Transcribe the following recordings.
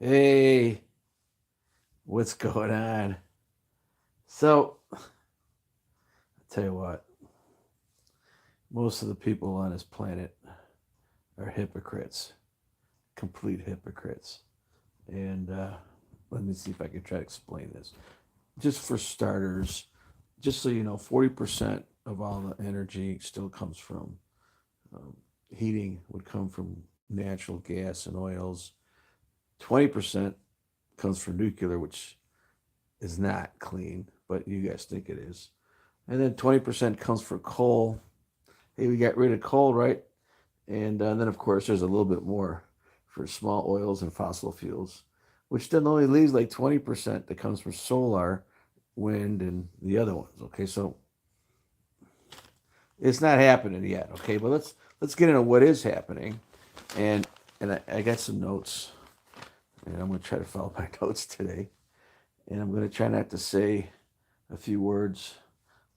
Hey, what's going on? So, I'll tell you what, most of the people on this planet are hypocrites, complete hypocrites. And let me see if I can try to explain this. Just for starters, just so you know, 40% of all the energy still comes from um, heating, would come from natural gas and oils. 20% comes from nuclear, which is not clean, but you guys think it is. And then 20% comes from coal. Hey, we got rid of coal, right? And then, of course, there's a little bit more for small oils and fossil fuels, which then only leaves like 20% that comes from solar, wind, and the other ones. Okay, so it's not happening yet. Okay, but let's get into what is happening, and I got some notes, and I'm going to try to follow my notes today, and I'm going to try not to say a few words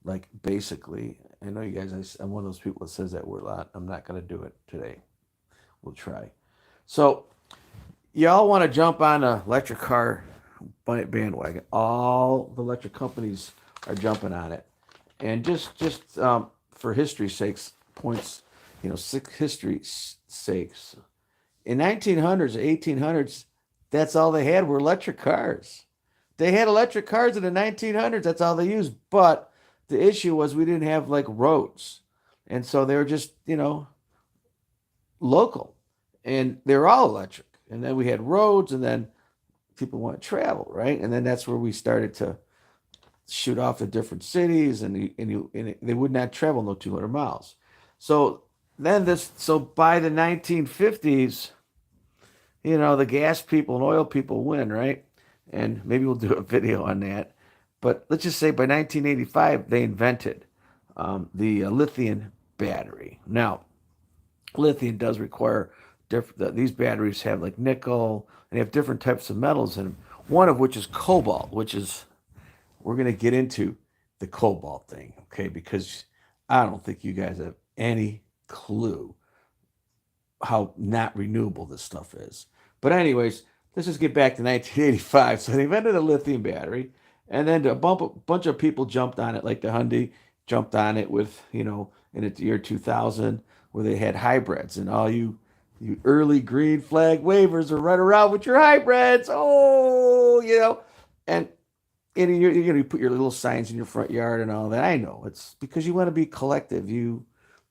like basically. I know you guys. I'm one of those people that says that word a lot. I'm not going to do it today. We'll try. So y'all want to jump on a electric car bandwagon. All the electric companies are jumping on it, and just for history's sakes, points, history sakes. In 1900s, 1800s, that's all they had were electric cars. They had electric cars in the 1900s. That's all they used. But the issue was we didn't have like roads, and so they were just local, and they were all electric. And then we had roads, and then people want to travel, right? And then that's where we started to shoot off to different cities, and they would not travel no 200 miles. So so by the 1950s, the gas people and oil people win, right? And maybe we'll do a video on that. But let's just say by 1985, they invented the lithium battery. Now, lithium does require different. These batteries have like nickel, and they have different types of metals in them. One of which is cobalt, which is we're going to get into the cobalt thing, okay? Because I don't think you guys have any clue how not renewable this stuff is. But anyways, let's just get back to 1985. So they invented a lithium battery, and then bunch of people jumped on it, like the Hyundai jumped on it with, in the year 2000, where they had hybrids, and all you early green flag wavers are running around with your hybrids. Oh, and you're going to put your little signs in your front yard and all that. I know it's because you want to be collective. You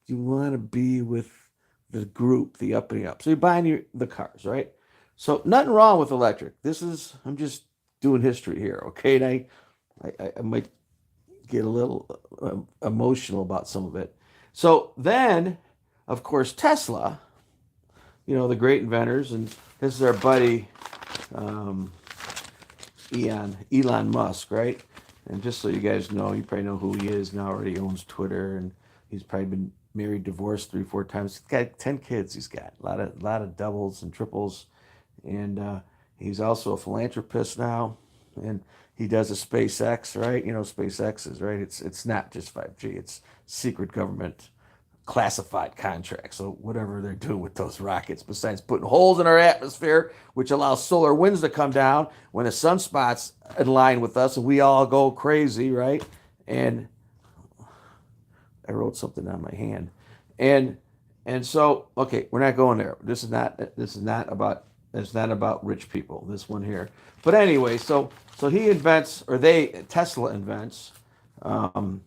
want to be with the group, the uppity up. So you're buying the cars, right? So nothing wrong with electric. I'm just doing history here, okay? And I might get a little emotional about some of it. So then, of course, Tesla, the great inventors, and this is our buddy um, Elon Musk, right? And just so you guys know, you probably know who he is now. Already owns Twitter, and he's probably been married, divorced 3, 4 times. He's got 10 kids. He's got a lot of doubles and triples, and he's also a philanthropist now, and he does a SpaceX, right? SpaceX is right. It's not just 5G. It's secret government classified contracts. So whatever they're doing with those rockets, besides putting holes in our atmosphere, which allows solar winds to come down when the sunspot's in line with us, and we all go crazy, right? And I wrote something on my hand, and so okay, we're not going there. It's not about rich people. This one here, but anyway, so he invents, or Tesla invents. Um,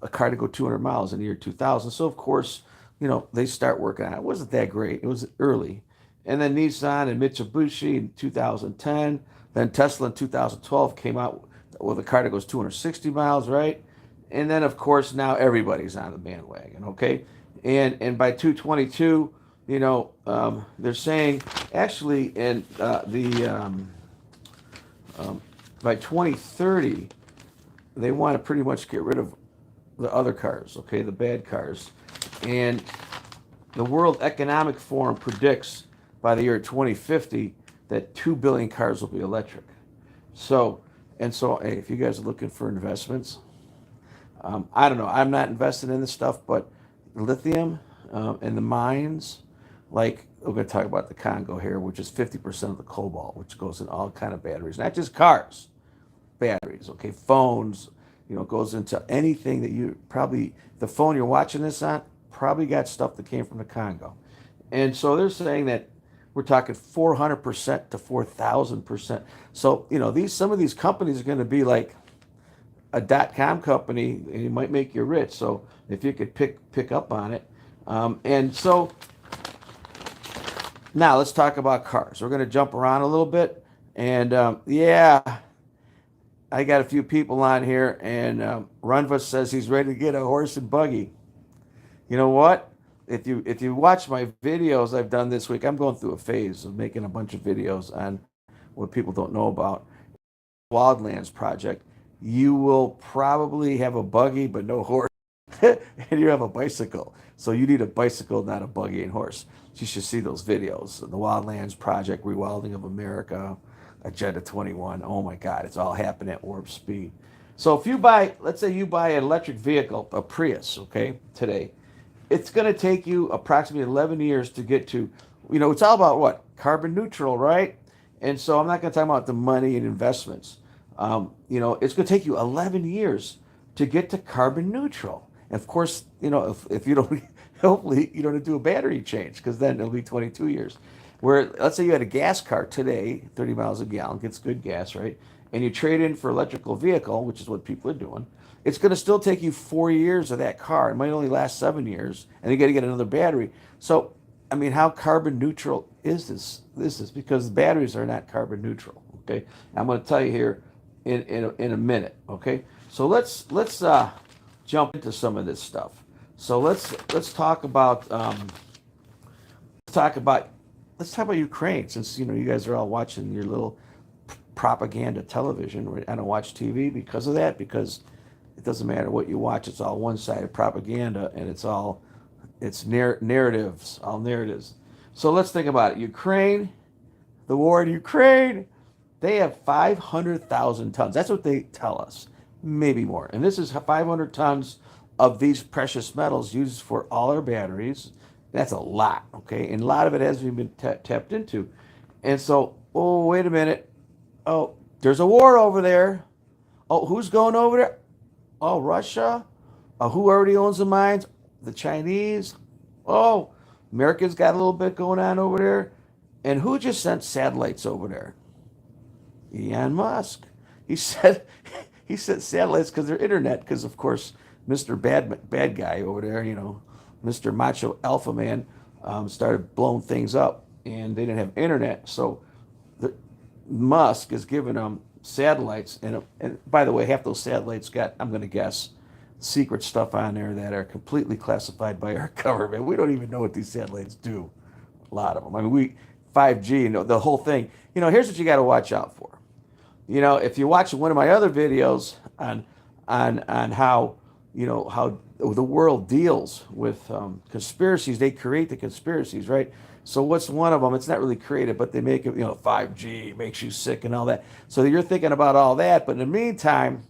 a car to go 200 miles in the year 2000. So of course, they start working on it. It wasn't that great. It was early. And then Nissan and Mitsubishi in 2010. Then Tesla in 2012 came out with a car that goes 260 miles, right? And then of course now everybody's on the bandwagon, okay? And by 222, they're saying actually in um, by 2030 they want to pretty much get rid of the other cars, okay, the bad cars. And the World Economic Forum predicts by the year 2050 that 2 billion cars will be electric. So, hey, if you guys are looking for investments, I don't know, I'm not invested in this stuff, but lithium and the mines, like we're going to talk about the Congo here, which is 50% of the cobalt, which goes in all kind of batteries, not just cars, batteries, okay, phones, goes into anything that you probably, the phone you're watching this on probably got stuff that came from the Congo. And so they're saying that we're talking 400% to 4,000%. So, some of these companies are going to be like a .com company, and it might make you rich. So if you could pick up on it. And so now let's talk about cars. We're going to jump around a little bit. And yeah, I got a few people on here, and Runva says he's ready to get a horse and buggy. You know what? If you watch my videos I've done this week, I'm going through a phase of making a bunch of videos on what people don't know about Wildlands project. You will probably have a buggy but no horse, and you have a bicycle. So you need a bicycle, not a buggy and horse. You should see those videos. The Wildlands project, Rewilding of America, Agenda 21. Oh my God, it's all happening at warp speed. So if you buy, let's say you buy an electric vehicle, a Prius, okay, today, it's going to take you approximately 11 years to get to, it's all about what? Carbon neutral, right? And so I'm not going to talk about the money and investments. It's going to take you 11 years to get to carbon neutral. And of course, if you don't, hopefully you don't do a battery change, because then it'll be 22 years. Where, let's say you had a gas car today, 30 miles a gallon, gets good gas, right? And you trade in for electrical vehicle, which is what people are doing. It's going to still take you 4 years of that car. It might only last 7 years, and you got to get another battery. So, I mean, how carbon neutral is this? This is because batteries are not carbon neutral. Okay, I'm going to tell you here in a minute. Okay, so let's jump into some of this stuff. So let's talk about let's talk about Ukraine, since you guys are all watching your little propaganda television. I don't watch TV because of that, because it doesn't matter what you watch, it's all one-sided propaganda, and it's narratives, all narratives. So let's think about it. Ukraine, the war in Ukraine, they have 500,000 tons. That's what they tell us, maybe more. And this is 500 tons of these precious metals used for all our batteries. That's a lot, okay? And a lot of it hasn't even been tapped into. And so, oh, wait a minute. Oh, there's a war over there. Oh, who's going over there? Oh, Russia? Who already owns the mines? The Chinese? Oh, America's got a little bit going on over there. And who just sent satellites over there? Elon Musk. He said he sent satellites because they're internet, because of course Mr. Bad Guy over there, Mr. Macho Alpha Man, started blowing things up, and they didn't have internet. So Musk is giving them satellites, and by the way, half those satellites got, I'm going to guess, secret stuff on there that are completely classified by our government. We don't even know what these satellites do. A lot of them. I mean, 5G, the whole thing. Here's what you got to watch out for. If you watch one of my other videos on how how the world deals with conspiracies, they create the conspiracies, right? So what's one of them? It's not really created, but they make it, 5G makes you sick and all that. So you're thinking about all that, but in the meantime,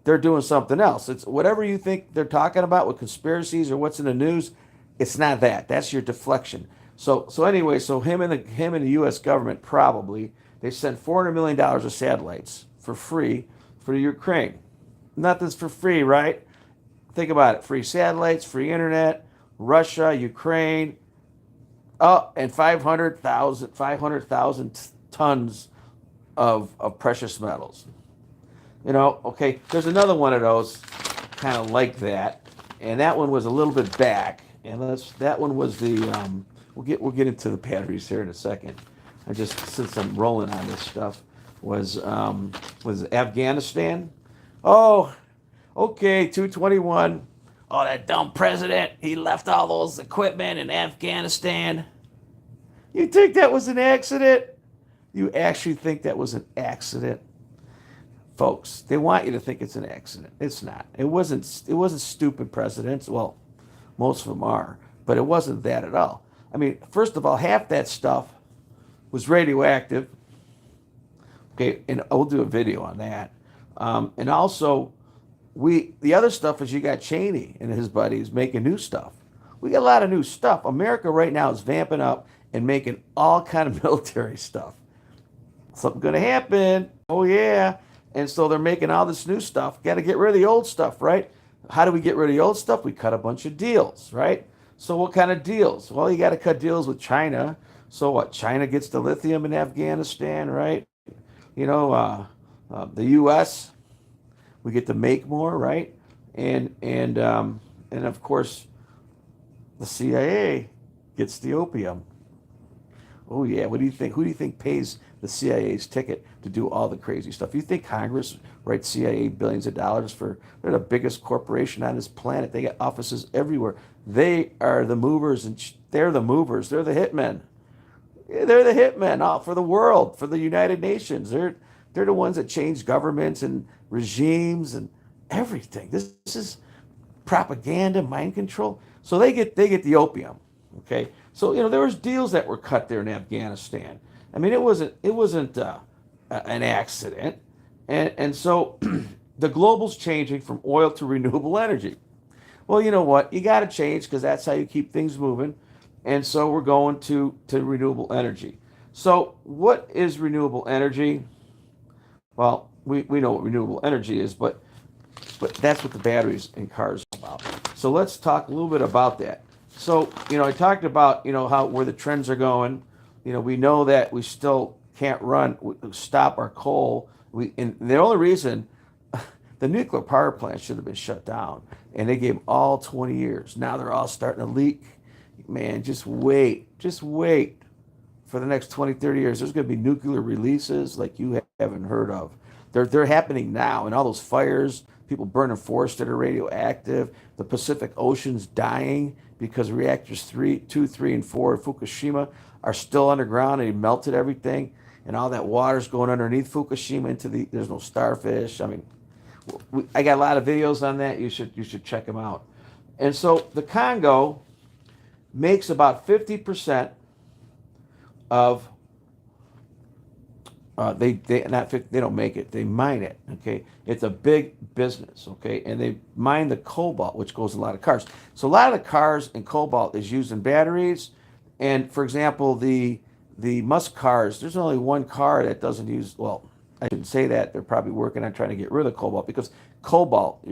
they're doing something else. It's whatever you think they're talking about with conspiracies or what's in the news. It's not that. That's your deflection. So anyway, so him and the U.S. government probably, they sent $400 million of satellites for free for Ukraine. Nothing's for free, right? Think about it. Free satellites, free internet, Russia, Ukraine, and 500,000 tons of precious metals. Okay, there's another one of those kind of like that, and that one was a little bit back, and that one was the we'll get into the batteries here in a second. Since I'm rolling on this stuff, was Afghanistan. Oh, okay, 221. Oh, that dumb president, he left all those equipment in Afghanistan. You think that was an accident? You actually think that was an accident? Folks, they want you to think it's an accident. It's not. It wasn't stupid presidents. Well, most of them are, but it wasn't that at all. I mean, first of all, half that stuff was radioactive. Okay, and I'll do a video on that. And also, the other stuff is you got Cheney and his buddies making new stuff. We got a lot of new stuff. America right now is vamping up and making all kind of military stuff. Something going to happen. Oh yeah. And so they're making all this new stuff. Got to get rid of the old stuff, right? How do we get rid of the old stuff? We cut a bunch of deals, right? So what kind of deals? Well, you got to cut deals with China. So what? China gets the lithium in Afghanistan, right? You know, the U.S. we get to make more, right? And of course the CIA gets the opium. Oh yeah, what do you think? Who do you think pays the CIA's ticket to do all the crazy stuff? You think Congress writes CIA billions of dollars for? They're the biggest corporation on this planet. They got offices everywhere. They are the movers, and they're the movers. They're the hitmen. They're the hitmen all for the world, for the United Nations. They're the ones that change governments and regimes and everything. This is propaganda, mind control. So they get the opium. Okay, so there was deals that were cut there in Afghanistan. I mean, it wasn't an accident, and so the global's changing from oil to renewable energy. Well, you know what? You got to change because that's how you keep things moving. And so we're going to renewable energy. So what is renewable energy? Well, we know what renewable energy is, but that's what the batteries in cars are about. So let's talk a little bit about that. So, I talked about, how where the trends are going. We know that we still can't stop our coal. And the only reason the nuclear power plant should have been shut down, and they gave all 20 years. Now they're all starting to leak. Man, just wait for the next 20, 30 years. There's going to be nuclear releases like you haven't heard of. They're happening now, and all those fires, people burning forests that are radioactive, the Pacific Ocean's dying because reactors 2, 3, and 4 at Fukushima are still underground, and they melted everything, and all that water's going underneath Fukushima there's no starfish. I mean, I got a lot of videos on that. You should check them out. And so the Congo makes about 50% of they don't make it, they mine it. Okay, it's a big business. Okay, and they mine the cobalt, which goes in a lot of cars. So a lot of the cars and cobalt is used in batteries. And for example, the Musk cars, there's only one car that doesn't use, well, I shouldn't say that. They're probably working on trying to get rid of cobalt because cobalt,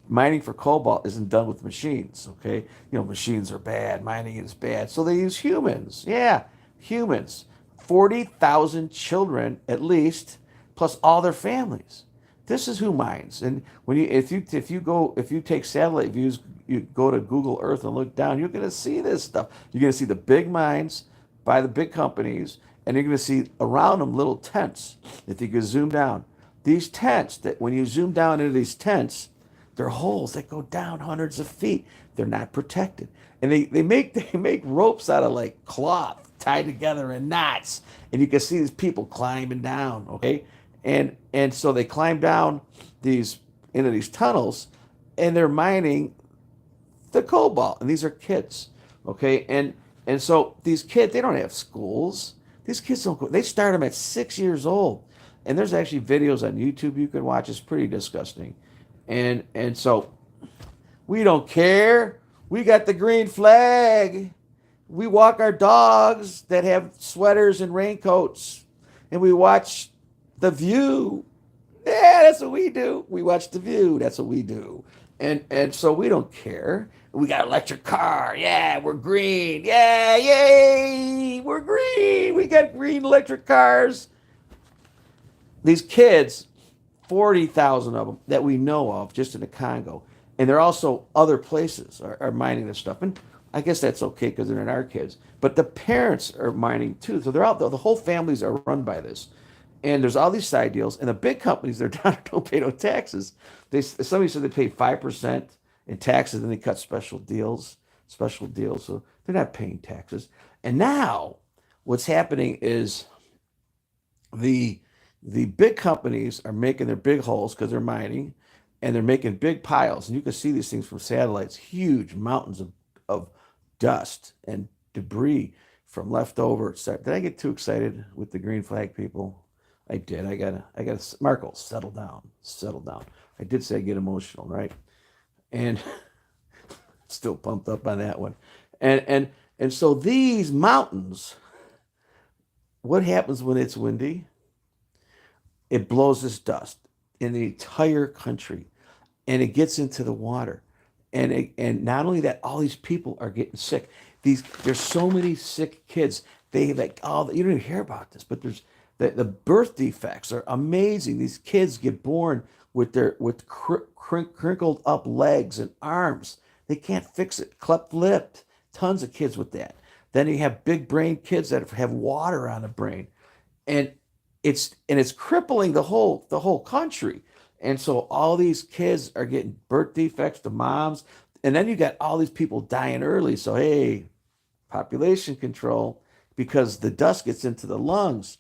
mining for cobalt isn't done with machines. Okay, machines are bad, mining is bad, so they use humans. Yeah, humans. 40,000 children at least, plus all their families. This is who mines. And if you take satellite views, you go to Google Earth and look down, you're going to see this stuff. You're going to see the big mines by the big companies, and you're going to see around them little tents. If you can zoom down, these tents, that when you zoom down into these tents, they're holes that go down hundreds of feet. They're not protected, and they make ropes out of like cloth tied together in knots, and you can see these people climbing down. Okay, and so they climb down into these tunnels, and they're mining the cobalt, and these are kids. Okay, and so these kids, they don't have schools. These kids don't go. They start them at 6 years old, and there's actually videos on YouTube you can watch. It's pretty disgusting, and so we don't care. We got the green flag. We walk our dogs that have sweaters and raincoats, and we watch The View. Yeah, that's what we do. We watch The View. That's what we do. And so we don't care. We got an electric car. Yeah, we're green. Yeah, yay, we're green. We got green electric cars. These kids, 40,000 of them that we know of just in the Congo, and they're also other places are mining this stuff. And I guess that's okay because they're not our kids. But the parents are mining too. So they're out there. The whole families are run by this. And there's all these side deals. And the big companies, they're down to don't pay no taxes. Somebody said they paid 5% in taxes, and they cut special deals. So they're not paying taxes. And now what's happening is the big companies are making their big holes because they're mining, and they're making big piles. And you can see these things from satellites, huge mountains of dust and debris from leftover. Did I get too excited with the green flag people? I did. I gotta, Marco, settle down. I did say I get emotional, right? And still pumped up on that one. And so these mountains, what happens when it's windy? It blows this dust in the entire country, and it gets into the water. And not only that, all these people are getting sick. There's so many sick kids. They like you don't even hear about this, but there's the birth defects are amazing. These kids get born with crinkled up legs and arms. They can't fix it. Cleft lipped. Tons of kids with that. Then you have big brain kids that have water on the brain, and it's crippling the whole country. And so all these kids are getting birth defects, the moms, and then you got all these people dying early. So hey, population control, because the dust gets into the lungs.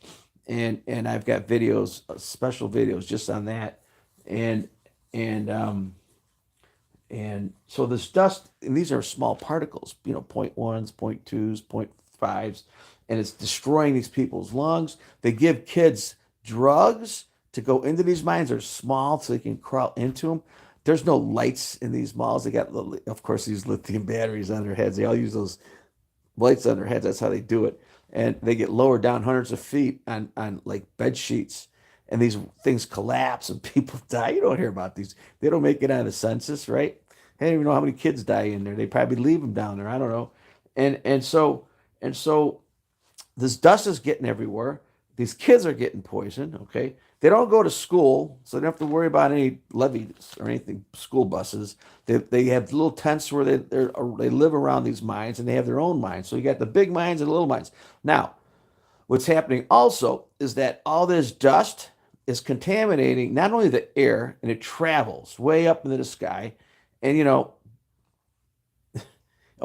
And I've got videos, special videos just on that. And and and so this dust, and these are small particles, point ones, point twos, point fives, and it's destroying these people's lungs. They give kids drugs to go into these mines. They're small, so they can crawl into them. There's no lights in these malls. They got, of course, these lithium batteries on their heads. They all use those lights on their heads. That's how they do it. And they get lowered down hundreds of feet on like bed sheets. And these things collapse and people die. You don't hear about these. They don't make it on the census, right? I don't even know how many kids die in there. They probably leave them down there. I don't know. And so this dust is getting everywhere. These kids are getting poisoned. Okay, they don't go to school, so they don't have to worry about any levies or anything. School buses. They have little tents where they live around these mines, and they have their own mines. So you got the big mines and the little mines. Now, what's happening also is that all this dust is contaminating not only the air, and it travels way up into the sky. And oh,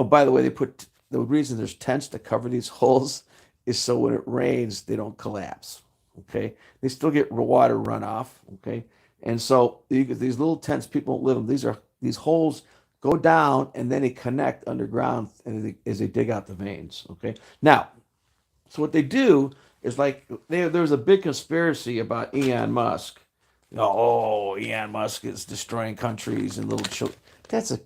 by the way, the reason there's tents to cover these holes is so when it rains, they don't collapse. Okay, they still get water runoff. Okay, and so these little tents, people don't live in. These holes go down and then they connect underground, and as they dig out the veins. Okay, now, so what they do is like there's a big conspiracy about Elon Musk. Oh, Elon Musk is destroying countries and little children. That's a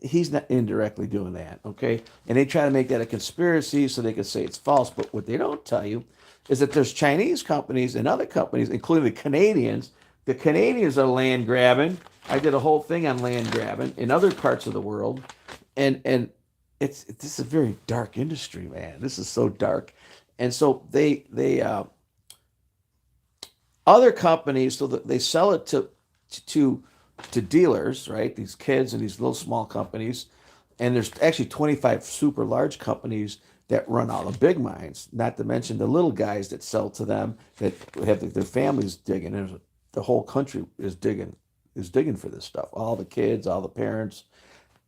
He's not indirectly doing that, okay? And they try to make that a conspiracy so they can say it's false. But what they don't tell you is that there's Chinese companies and other companies, including the Canadians. The Canadians are land grabbing. I did a whole thing on land grabbing in other parts of the world, and this is a very dark industry, man. This is so dark, and so they other companies, so that they sell it to dealers, right? These kids and these little small companies. And there's actually 25 super large companies that run all the big mines, not to mention the little guys that sell to them that have their families digging. The whole country is digging for this stuff. All the kids, all the parents.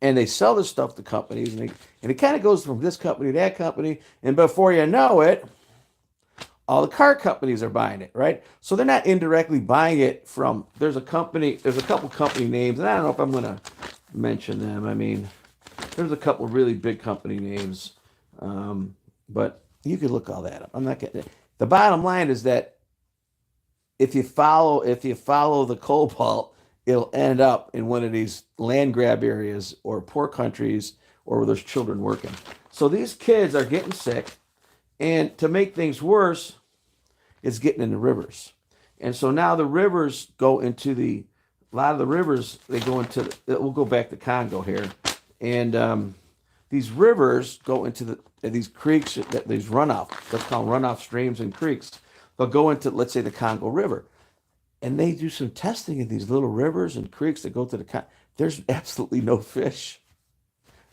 And they sell this stuff to companies, and it kind of goes from this company to that company. And before you know it, all the car companies are buying it, right? So they're not indirectly buying it from, there's a couple company names, and I don't know if I'm going to mention them. I mean, there's a couple really big company names, but you can look all that up. I'm not getting it. The bottom line is that if you follow the cobalt, it'll end up in one of these land grab areas or poor countries or where there's children working. So these kids are getting sick. And to make things worse, it's getting in the rivers. And so now the rivers go into a lot of the rivers, they go into, we'll go back to Congo here. And these rivers go into these creeks, these runoff, let's call them runoff streams and creeks. They'll go into, let's say, the Congo River. And they do some testing in these little rivers and creeks that go to there's absolutely no fish,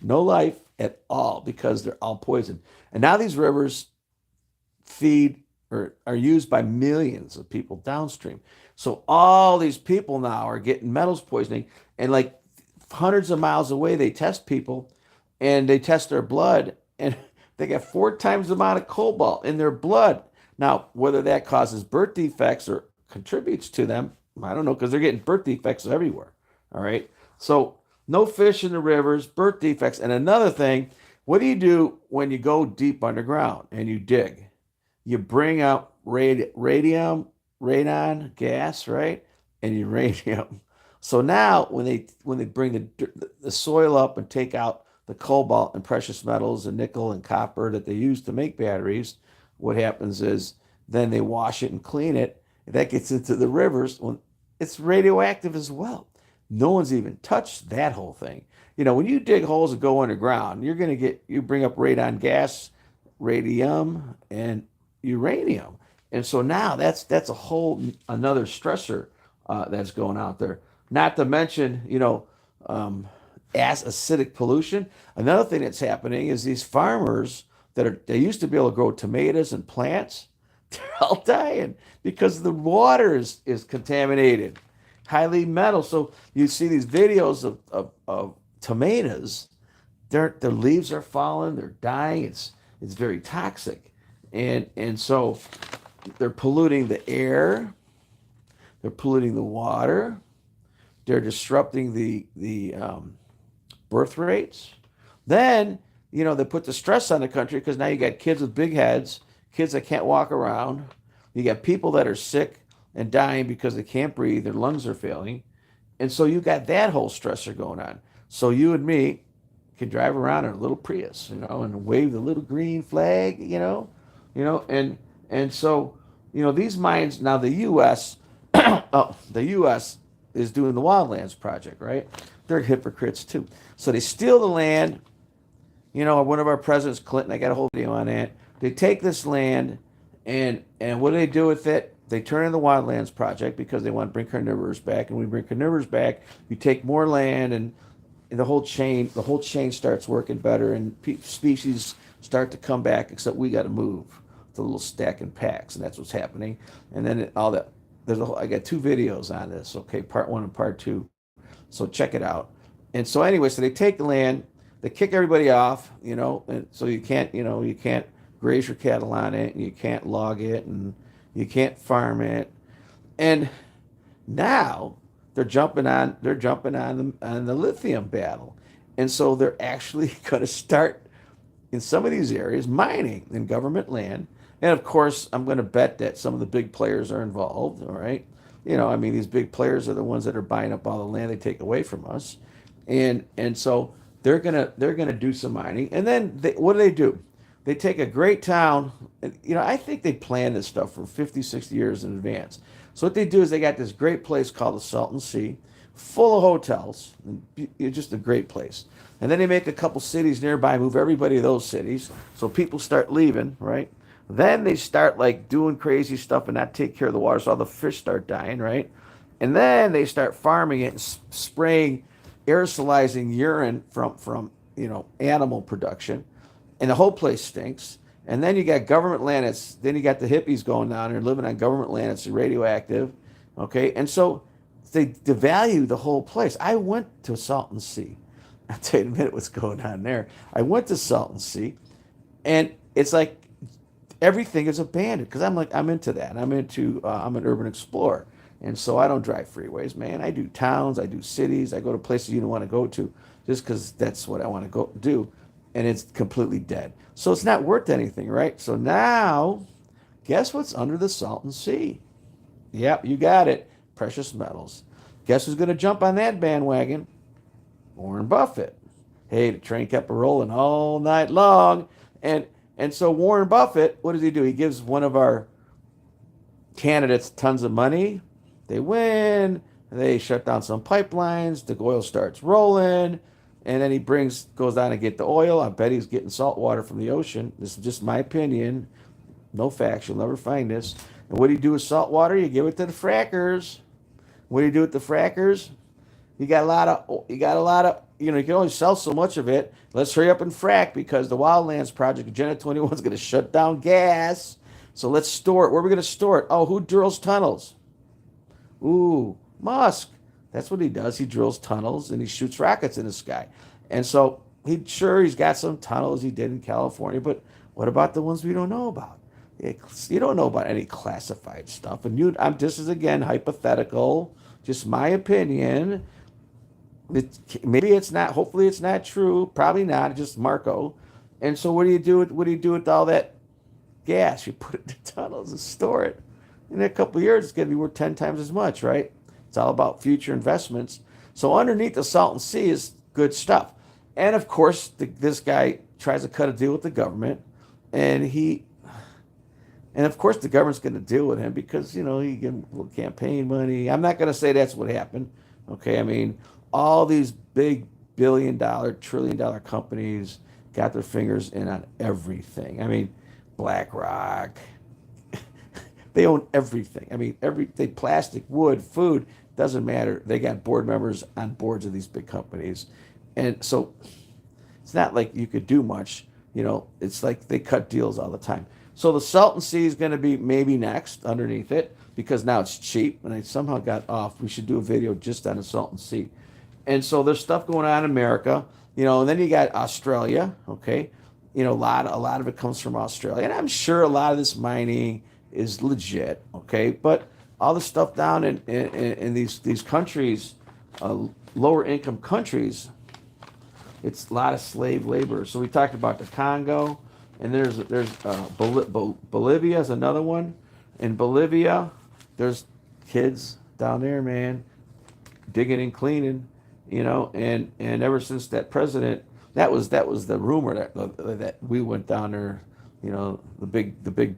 no life at all, because they're all poisoned. And now these rivers feed or are used by millions of people downstream. So all these people now are getting metals poisoning, and like hundreds of miles away, they test people and they test their blood, and they got 4 times the amount of cobalt in their blood. Now, whether that causes birth defects or contributes to them, I don't know, because they're getting birth defects everywhere. All right. So no fish in the rivers, birth defects. And another thing, what do you do when you go deep underground and you dig? You bring out radon gas, right? And uranium. So now when they bring the soil up and take out the cobalt and precious metals and nickel and copper that they use to make batteries, what happens is then they wash it and clean it. And that gets into the rivers. When it's radioactive as well. No one's even touched that whole thing. You know, when you dig holes and go underground, you bring up radon gas, radium, and uranium. And so now that's a whole another stressor that's going out there. Not to mention, as acidic pollution. Another thing that's happening is these farmers they used to be able to grow tomatoes and plants, they're all dying because the water is contaminated, highly metal. So you see these videos of tomatoes, their leaves are falling, they're dying. It's very toxic, and so they're polluting the air, they're polluting the water, they're disrupting the birth rates. Then they put the stress on the country because now you got kids with big heads, kids that can't walk around. You got people that are sick and dying because they can't breathe, their lungs are failing, and so you got that whole stressor going on. So you and me can drive around in a little Prius, and wave the little green flag, and so these mines now the U.S. The U.S. is doing the Wildlands Project, right? They're hypocrites too. So they steal the land. One of our presidents, Clinton, I got a whole video on that. They take this land, and what do they do with it? They turn in the Wildlands Project because they want to bring carnivores back, and when we bring carnivores back, you take more land, and the whole chain starts working better, and species start to come back. Except we got to move the little stacking packs, and that's what's happening. And then all that. I got 2 videos on this. Okay, part 1 and part 2. So check it out. And so anyway, so they take the land, they kick everybody off, and so you can't graze your cattle on it, and you can't log it, and you can't farm it. And now they're jumping on the lithium battle. And so they're actually going to start in some of these areas mining in government land. And of course, I'm going to bet that some of the big players are involved, all right? These big players are the ones that are buying up all the land they take away from us. And so they're gonna do some mining. And then what do? They take a great town. I think they plan this stuff for 50, 60 years in advance. So what they do is they got this great place called the Salton Sea, full of hotels, just a great place. And then they make a couple cities nearby, move everybody to those cities, so people start leaving, right? Then they start like doing crazy stuff and not take care of the water, so all the fish start dying, right? And then they start farming it and spraying, aerosolizing urine from animal production, and the whole place stinks. And then you got government land then you got the hippies going down there living on government land that's radioactive, okay? And so they devalue the whole place. I went to Salton Sea. I'll tell you in a minute what's going on there. I went to Salton Sea, and it's like everything is abandoned because I'm into that. I'm an urban explorer, and so I don't drive freeways, man. I do towns, I do cities, I go to places you don't want to go to just because that's what I want to go do, and it's completely dead. So it's not worth anything, right? So now, guess what's under the Salton Sea? Yep, you got it. Precious metals. Guess who's going to jump on that bandwagon? Warren Buffett. Hey, the train kept rolling all night long. And so Warren Buffett, what does he do? He gives one of our candidates tons of money. They win. They shut down some pipelines. The oil starts rolling. And then he goes down and get the oil. I bet he's getting salt water from the ocean. This is just my opinion. No facts. You'll never find this. And what do you do with salt water? You give it to the frackers. What do you do with the frackers? You got a lot of, you can only sell so much of it. Let's hurry up and frack because the Wildlands Project, Agenda 21 is going to shut down gas. So let's store it. Where are we going to store it? Oh, who drills tunnels? Ooh, Musk. That's what he does. He drills tunnels and he shoots rockets in the sky. And so he's got some tunnels he did in California, but what about the ones we don't know about? You don't know about any classified stuff. And this is again hypothetical, just my opinion. Maybe it's not. Hopefully, it's not true. Probably not. Just Marco. And so, what do you do with all that gas? You put it in tunnels and store it. In a couple of years, it's going to be worth 10 times as much, right? It's all about future investments. So underneath the Salton Sea is good stuff. And of course, this guy tries to cut a deal with the government, and of course the government's going to deal with him because he can campaign money. I'm not going to say that's what happened. Okay, I mean all these big billion-dollar, trillion-dollar companies got their fingers in on everything. I mean, BlackRock, they own everything. I mean, everything, plastic, wood, food, doesn't matter. They got board members on boards of these big companies. And so it's not like you could do much. It's like they cut deals all the time. So the Salton Sea is going to be maybe next underneath it because now it's cheap. And I somehow got off. We should do a video just on the Salton Sea. And so there's stuff going on in America, and then you got Australia, okay? A lot of it comes from Australia. And I'm sure a lot of this mining is legit, okay? But all the stuff down in these countries, lower income countries, it's a lot of slave labor. So we talked about the Congo, and there's Bolivia is another one. In Bolivia, there's kids down there, man, digging and cleaning. And ever since that president, that was the rumor that we went down there. The big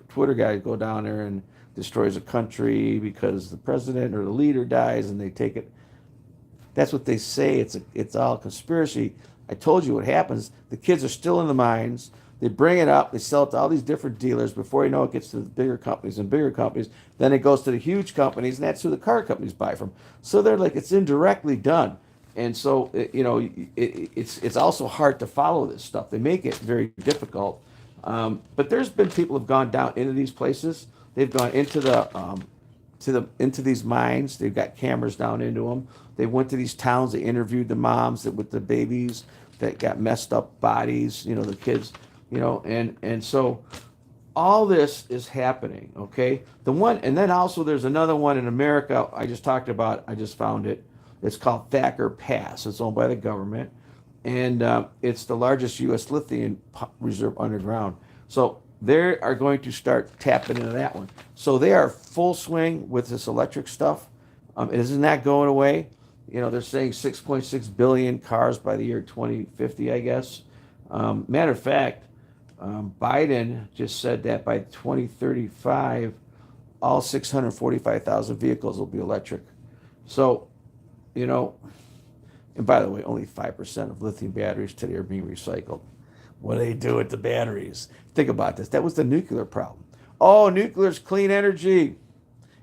Twitter guys go down there and destroys a country because the president or the leader dies, and they take it. That's what they say. It's all conspiracy. I told you what happens. The kids are still in the mines. They bring it up. They sell it to all these different dealers. Before you know it, gets to the bigger companies and bigger companies. Then it goes to the huge companies, and that's who the car companies buy from. So they're like, it's indirectly done. And so, it's also hard to follow this stuff. They make it very difficult. But there's been people who've gone down into these places. They've gone into into these mines. They've got cameras down into them. They went to these towns. They interviewed the moms with the babies that got messed up bodies. The kids. And so all this is happening. Okay, and then also there's another one in America. I just talked about. I just found it. It's called Thacker Pass. It's owned by the government, and it's the largest U.S. lithium reserve underground. So they are going to start tapping into that one. So they are full swing with this electric stuff. Isn't that going away? They're saying 6.6 billion cars by the year 2050, I guess. Matter of fact, Biden just said that by 2035, all 645,000 vehicles will be electric. So, and by the way, only 5% of lithium batteries today are being recycled. What do they do with the batteries? Think about this. That was the nuclear problem. Oh, nuclear's clean energy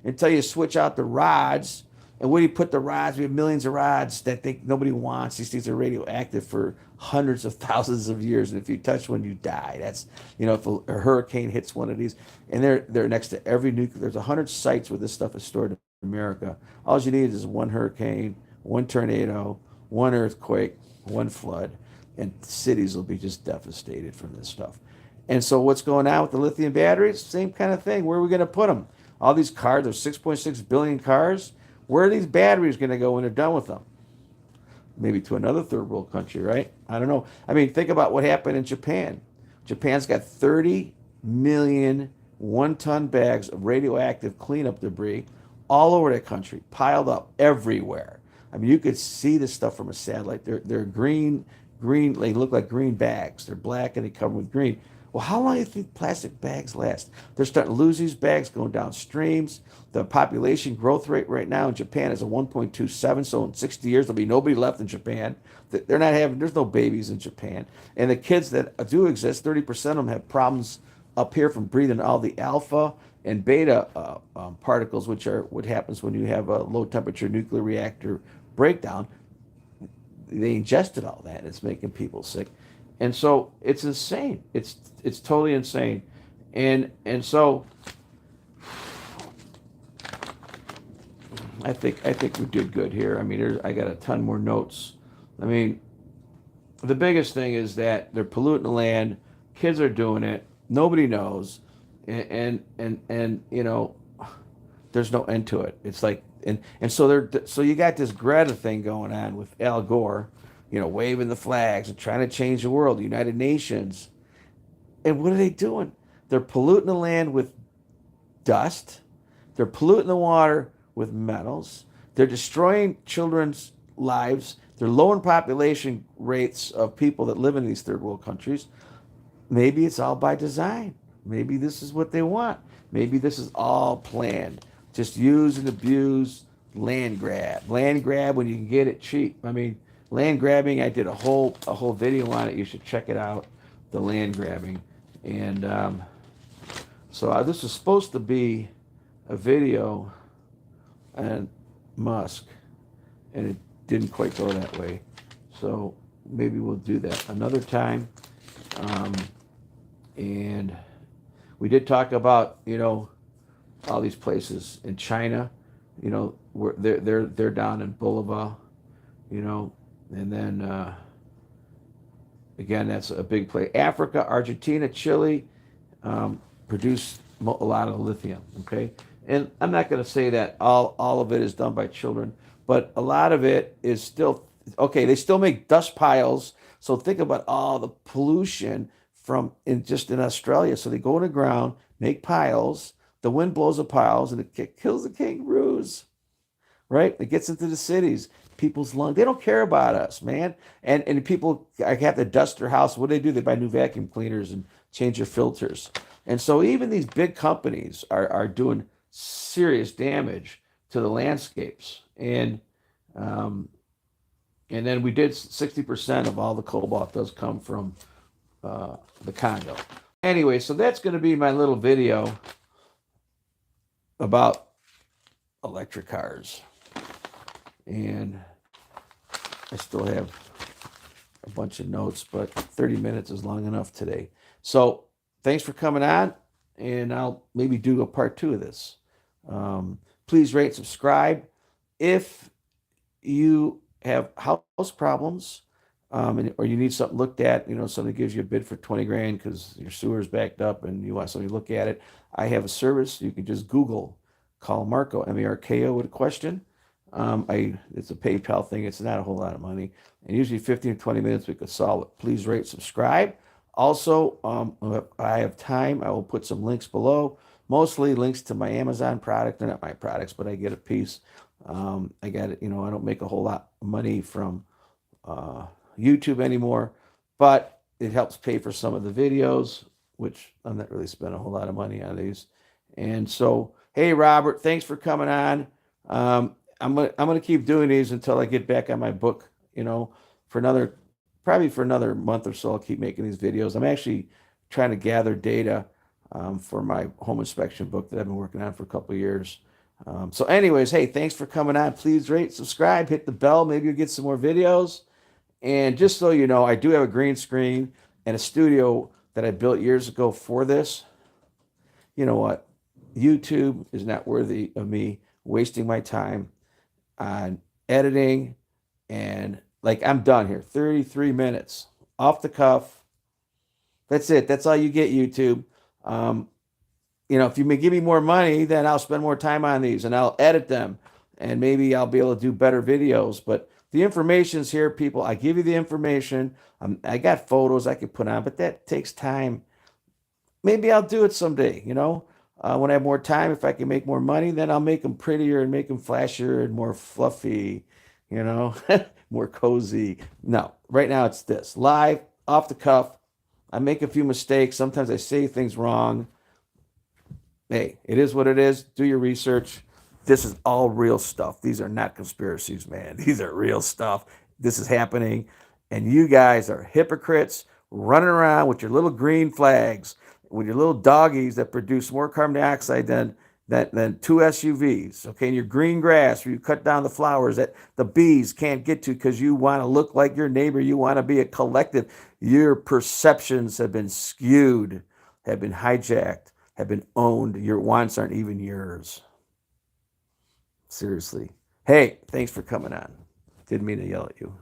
until you switch out the rods. And where do you put the rods? We have millions of rods that nobody wants. These things are radioactive for hundreds of thousands of years. And if you touch one, you die. That's, if a hurricane hits one of these, and they're next to every nuclear. There's 100 sites where this stuff is stored in America. All you need is one hurricane, one tornado, one earthquake, one flood, and cities will be just devastated from this stuff. And so what's going on with the lithium batteries? Same kind of thing. Where are we going to put them? All these cars, there's 6.6 billion cars. Where are these batteries going to go when they're done with them? Maybe to another third world country, right? I don't know. I mean, think about what happened in Japan. Japan's got 30 million one-ton bags of radioactive cleanup debris all over that country, piled up everywhere. I mean, you could see this stuff from a satellite. They're green. They look like green bags. They're black and they cover with green. Well, how long do you think plastic bags last? They're starting to lose these bags going down streams. The population growth rate right now in Japan is a 1.27. So in 60 years, there'll be nobody left in Japan. There's no babies in Japan. And the kids that do exist, 30% of them have problems up here from breathing all the alpha and beta particles, which are what happens when you have a low temperature nuclear reactor breakdown. They ingested all that. It's making people sick. And so it's insane. It's totally insane. And so I think we did good here. I mean, I got a ton more notes. I mean, the biggest thing is that they're polluting the land. Kids are doing it. Nobody knows. And there's no end to it. It's like and so you got this Greta thing going on with Al Gore, waving the flags and trying to change the world, the United Nations. And what are they doing? They're polluting the land with dust. They're polluting the water with metals. They're destroying children's lives. They're lowering population rates of people that live in these third world countries. Maybe it's all by design. Maybe this is what they want. Maybe this is all planned. Just use and abuse land grab. Land grab when you can get it cheap. I mean, land grabbing, I did a whole video on it. You should check it out, the land grabbing. And so this was supposed to be a video on Musk, and it didn't quite go that way. So maybe we'll do that another time. And we did talk about, all these places in China, where they're down in Bolivar, and then again, that's a big place. Africa, Argentina, Chile produce a lot of lithium. Okay, and I'm not going to say that all of it is done by children, but a lot of it is still okay. They still make dust piles. So think about all the pollution from in Australia. So they go in the ground, make piles. The wind blows the piles, and it kills the kangaroos. Right? It gets into the cities, people's lungs. They don't care about us, man. And people, I have to dust their house. What do? They buy new vacuum cleaners and change their filters. And so even these big companies are doing serious damage to the landscapes. And then we did 60% of all the cobalt does come from the Congo. Anyway, so that's going to be my little video about electric cars. And I still have a bunch of notes, but 30 minutes is long enough today. So thanks for coming on, and I'll maybe do a part 2 of this. Please rate, subscribe. If you have house problems, or you need something looked at, somebody gives you a bid for 20 grand because your sewer's backed up and you want somebody to look at it, I have a service. You can just Google Marko, M-A-R-K-O, with a question. It's a PayPal thing. It's not a whole lot of money. And usually 15 to 20 minutes, we could solve it. Please rate, subscribe. Also, if I have time, I will put some links below. Mostly links to my Amazon product. They're not my products, but I get a piece. I got it. I don't make a whole lot of money from YouTube anymore, but it helps pay for some of the videos, which I'm not really spending a whole lot of money on these. And so, hey, Robert, thanks for coming on. I'm gonna keep doing these until I get back on my book. For another month or so, I'll keep making these videos. I'm actually trying to gather data for my home inspection book that I've been working on for a couple of years. So anyways, hey, thanks for coming on. Please rate, subscribe, hit the bell. Maybe you'll get some more videos. And just so you know, I do have a green screen and a studio that I built years ago for this. You know what? YouTube is not worthy of me wasting my time on editing, and I'm done here. 33 minutes off the cuff. That's it. That's all you get, YouTube. If you may give me more money, then I'll spend more time on these and I'll edit them, and maybe I'll be able to do better videos. But the information's here, people. I give you the information. I got photos I could put on, but that takes time. Maybe I'll do it someday, when I have more time. If I can make more money, then I'll make them prettier and make them flashier and more fluffy, more cozy. No, right now it's this. Live, off the cuff. I make a few mistakes. Sometimes I say things wrong. Hey, it is what it is. Do your research. This is all real stuff. These are not conspiracies, man. These are real stuff. This is happening. And you guys are hypocrites running around with your little green flags, with your little doggies that produce more carbon dioxide than 2 SUVs. Okay, and your green grass where you cut down the flowers that the bees can't get to because you want to look like your neighbor. You want to be a collective. Your perceptions have been skewed, have been hijacked, have been owned. Your wants aren't even yours. Seriously. Hey, thanks for coming on. Didn't mean to yell at you.